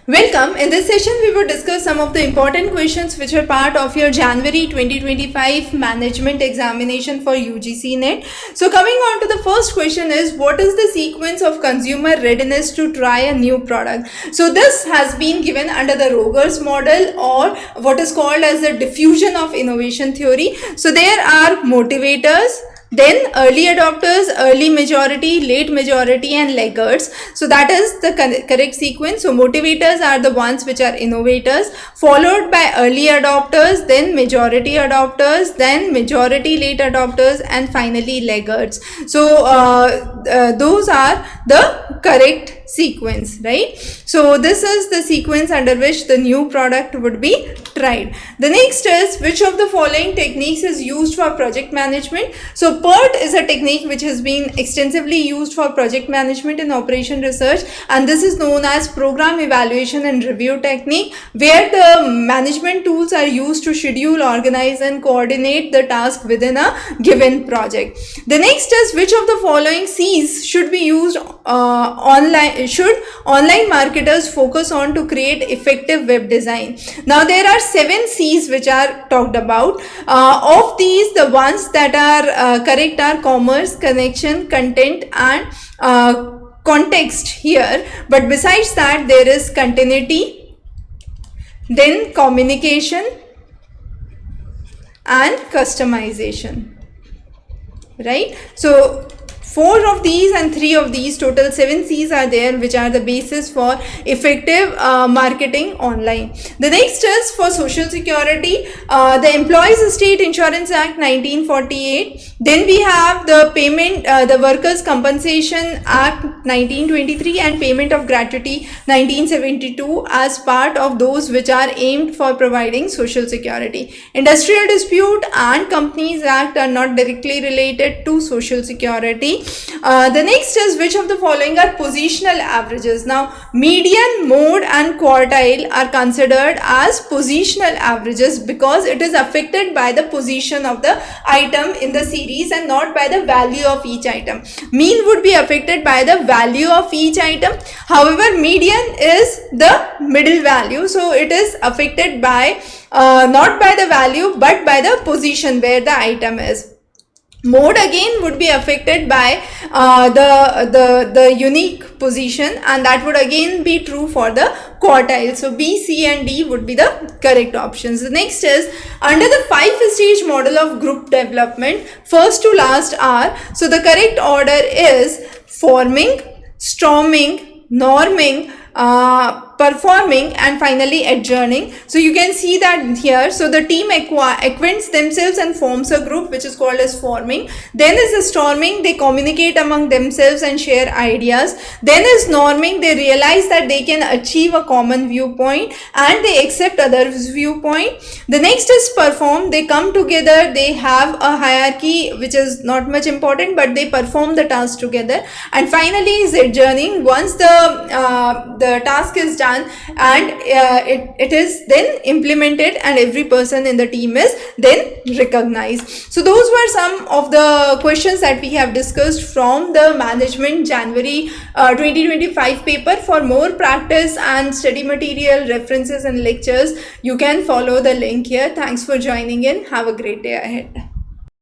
Welcome. In this session, we will discuss some of the important questions which are part of your January 2025 management examination for UGC NET. So coming on to the first question is, what is the sequence of consumer readiness to try a new product? So this has been given under the Rogers model, or what is called as the diffusion of innovation theory. So there are motivators, then early adopters, early majority, late majority, and laggards. So that is the correct sequence. So motivators are the ones which are innovators, followed by early adopters, then majority adopters, then majority late adopters, and finally laggards. So those are the correct sequence, right? So this is the sequence under which the new product would be tried. The next is, which of the following techniques is used for project management? So PERT is a technique which has been extensively used for project management and operation research, and this is known as program evaluation and review technique, where the management tools are used to schedule, organize, and coordinate the task within a given project. The next is, which of the following C's should be used should online marketers focus on to create effective web design? Now there are 7 C's which are talked about. Of these, the ones that are correct are commerce, connection, content, and context here. But besides that, there is continuity, then communication, and customization, right? So 4 of these and 3 of these, total 7 C's are there, which are the basis for effective marketing online. The next is for social security, the Employees State Insurance Act 1948. Then we have the payment, the Workers Compensation Act 1923 and Payment of Gratuity 1972 as part of those which are aimed for providing social security. Industrial Dispute and Companies Act are not directly related to social security. The next is, which of the following are positional averages? Now median, mode, and quartile are considered as positional averages because it is affected by the position of the item in the series and not by the value of each item. Mean would be affected by the value of each item. However, median is the middle value, so it is affected by not by the value but by the position where the item is. Mode again would be affected by the unique position, and that would again be true for the quartile. So B, C, and D would be the correct options. The next is, under the 5-stage model of group development, first to last are, so the correct order is forming, storming, norming, performing, and finally adjourning. So you can see that here. So the team acquaints themselves and forms a group which is called as forming. Then is the storming, they communicate among themselves and share ideas. Then is norming, they realize that they can achieve a common viewpoint and they accept others' viewpoint. The next is perform, they come together, they have a hierarchy which is not much important, but they perform the task together. And finally is adjourning, once the task is done and it is then implemented and every person in the team is then recognized. So those were some of the questions that we have discussed from the management January 2025 paper. For more practice and study material, references, and lectures, you can follow the link here. Thanks for joining in. Have a great day ahead.